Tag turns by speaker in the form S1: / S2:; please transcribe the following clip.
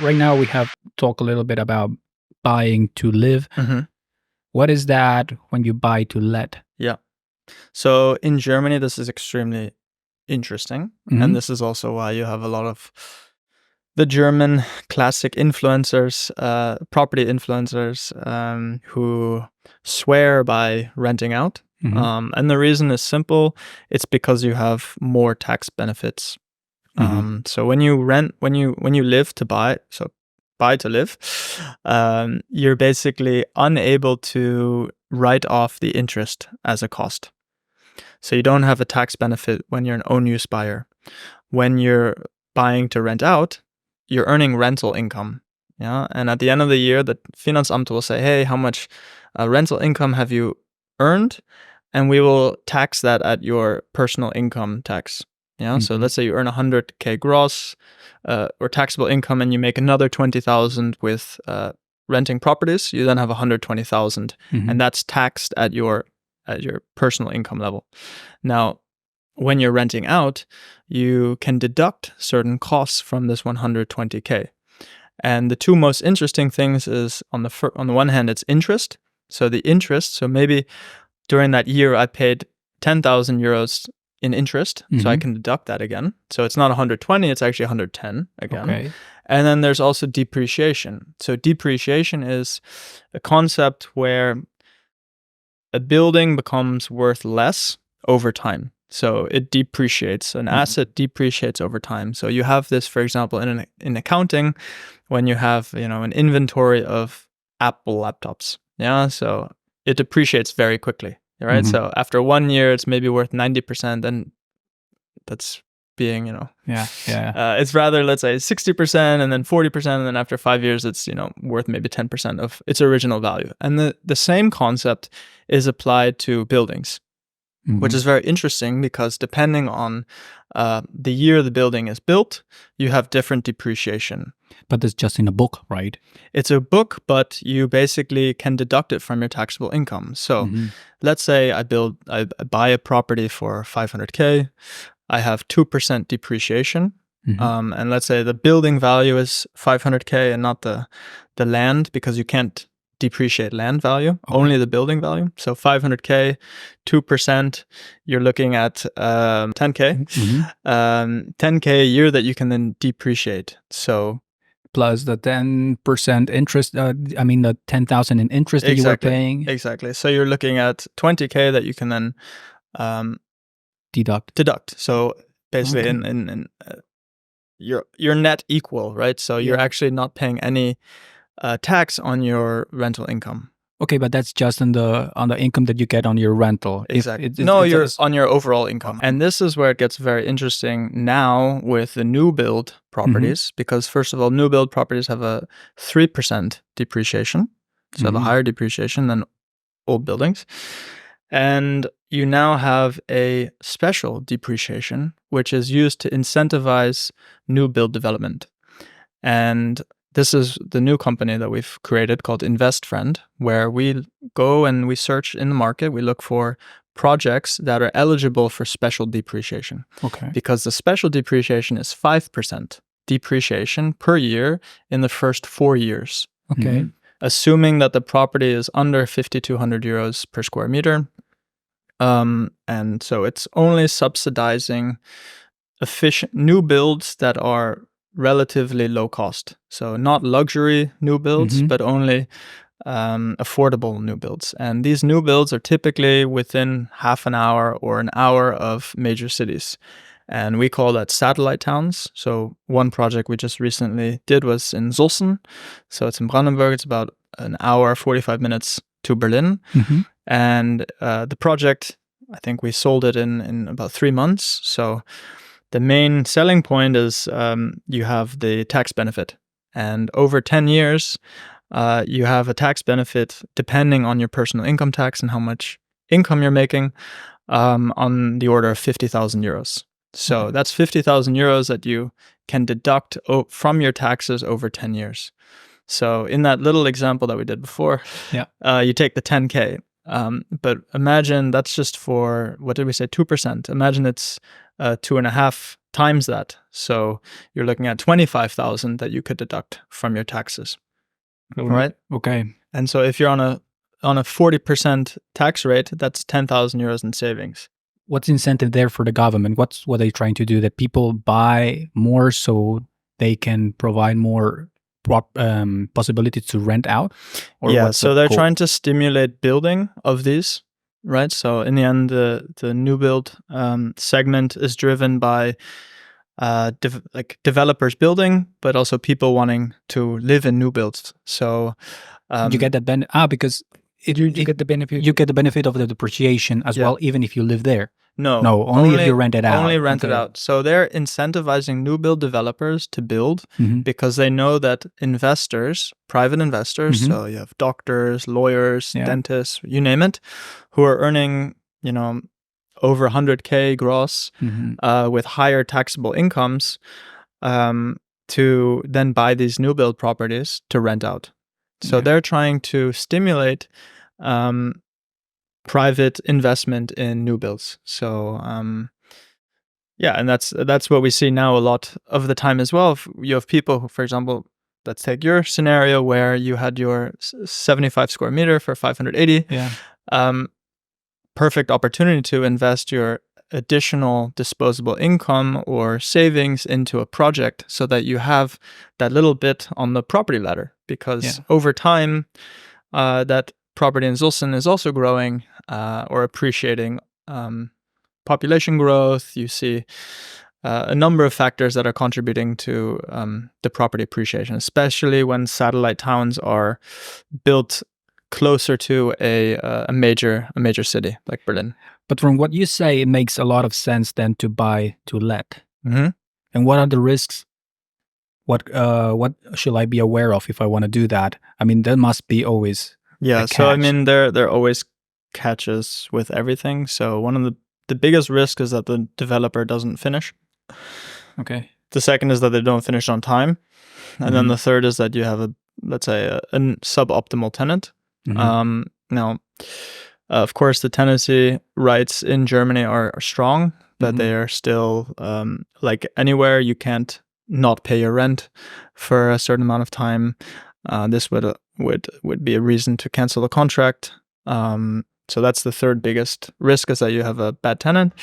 S1: Right now, we have talked a little bit about buying to live.
S2: Mhm.
S1: What is that when you buy to let?
S2: Yeah. So in Germany, this is extremely interesting.
S1: Mhm.
S2: And this is also why you have a lot of the German classic influencers, property influencers, who swear by renting out.
S1: Mhm.
S2: And the reason is simple. It's because you have more tax benefits.
S1: Mhm.
S2: So when you rent, when you live to buy, so buy to live, you're basically unable to write off the interest as a cost. So you don't have a tax benefit when you're an own use buyer. When you're buying to rent out, you're earning rental income. Yeah. And at the end of the year, the Finanzamt will say, hey, how much rental income have you earned? And we will tax that at your personal income tax. Yeah. So
S1: Mhm.
S2: let's say you earn 100K gross or taxable income and you make another 20,000 with renting properties, you then have 120,000,
S1: Mhm.
S2: and that's taxed at your personal income level. Now, when you're renting out, you can deduct certain costs from this 120K. And the two most interesting things is on the one hand, it's interest. So the interest, so maybe during that year I paid 10,000 euros in interest, so I
S1: Mhm.
S2: can deduct that again. So it's not 120, it's actually 110 again.
S1: Okay.
S2: And then there's also depreciation. So depreciation is a concept where a building becomes worth less over time. So it depreciates. An asset depreciates over time. So you have this, for example, in accounting, when you have an inventory of Apple laptops. Yeah, so it depreciates very quickly. Right.
S1: Mhm.
S2: So after 1 year, it's maybe worth 90%, and that's being
S1: Yeah.
S2: it's rather, let's say, 60% and then 40%, and then after 5 years it's worth maybe 10% of its original value. And the same concept is applied to buildings, which
S1: Mhm.
S2: is very interesting because depending on the year the building is built, you have different depreciation.
S1: But it's just in a book, right?
S2: It's a book, but you basically can deduct it from your taxable income. So
S1: Mhm.
S2: let's say I buy a property for 500K. I have 2% depreciation.
S1: Mhm.
S2: And let's say the building value is 500K and not the land, because you can't depreciate land value,
S1: Okay.
S2: only the building value. So 500K, 2%, you're looking at 10K.
S1: Mhm.
S2: 10K a year that you can then depreciate. So
S1: Plus the 10% interest. I mean, the 10,000 in interest that you were paying.
S2: Exactly. So you're looking at 20K that you can then
S1: Deduct.
S2: So basically,
S1: Okay.
S2: in your net equal, right? So you're
S1: Yeah.
S2: actually not paying any tax on your rental income.
S1: Okay, but that's just on the income that you get on your rental.
S2: Exactly.
S1: If
S2: No,
S1: it's
S2: you're on your overall income.
S1: Okay.
S2: And this is where it gets very interesting now with the new build properties, because first of all, new build properties have a 3% depreciation. So the higher depreciation than old buildings. And you now have a special depreciation, which is used to incentivize new build development. And this is the new company that we've created called InvestFriend, where we go and we search in the market. We look for projects that are eligible for special depreciation.
S1: Okay.
S2: Because the special depreciation is 5% depreciation per year in the first 4 years.
S1: Okay.
S2: Assuming that the property is under 5,200 euros per square meter. And so it's only subsidizing efficient new builds that are relatively low cost. So not luxury new builds, but only affordable new builds. And these new builds are typically within half an hour or an hour of major cities. And we call that satellite towns. So one project we just recently did was in Sulzen. So it's in Brandenburg. It's about an hour, 45 minutes to Berlin. And the project, I think we sold it in about 3 months. So the main selling point is you have the tax benefit. And over 10 years, you have a tax benefit depending on your personal income tax and how much income you're making, on the order of 50,000 euros. So that's 50,000 euros that you can deduct from your taxes over 10 years. So in that little example that we did before, you take the 10K. But imagine that's just for, what did we say, 2%. Imagine it's 2.5 times that. So you're looking at 25,000 that you could deduct from your taxes. Right?
S1: Okay.
S2: And so if you're on a 40% tax rate, that's 10,000 euros in savings.
S1: What's the incentive there for the government? What are they trying to do? That people buy more so they can provide more possibility to rent out?
S2: Or yeah, so they're trying to stimulate building of these, right? So in the end, the new build segment is driven by developers building, but also people wanting to live in new builds. So
S1: you get that because you get the benefit. You get the benefit of the depreciation as well, even if you live there. No, only if you rent it out.
S2: Only rent it out. So they're incentivizing new build developers to build because they know that investors, private investors, so you have doctors, lawyers, dentists, you name it, who are earning, over 100K gross with higher taxable incomes to then buy these new build properties to rent out. So they're trying to stimulate private investment in new builds. So and that's what we see now a lot of the time as well. You have people who, for example, let's take your scenario where you had your 75 square meter for 580. Perfect opportunity to invest your additional disposable income or savings into a project so that you have that little bit on the property ladder, because over time that property in Zulsen is also growing or appreciating. Population growth, you see a number of factors that are contributing to the property appreciation, especially when satellite towns are built closer to a major city like Berlin.
S1: But from what you say, it makes a lot of sense then to buy to let. And what are the risks? What should I be aware of if I want to do that? I mean, there must be always a
S2: so I mean, there are always catches with everything. So one of the biggest risk is that the developer doesn't finish.
S1: Okay.
S2: The second is that they don't finish on time, and then the third is that you have a suboptimal tenant. Now, of course, the tenancy rights in Germany are strong, but they are still like anywhere. You can't not pay your rent for a certain amount of time. This would be a reason to cancel the contract. So that's the third biggest risk, is that you have a bad tenant.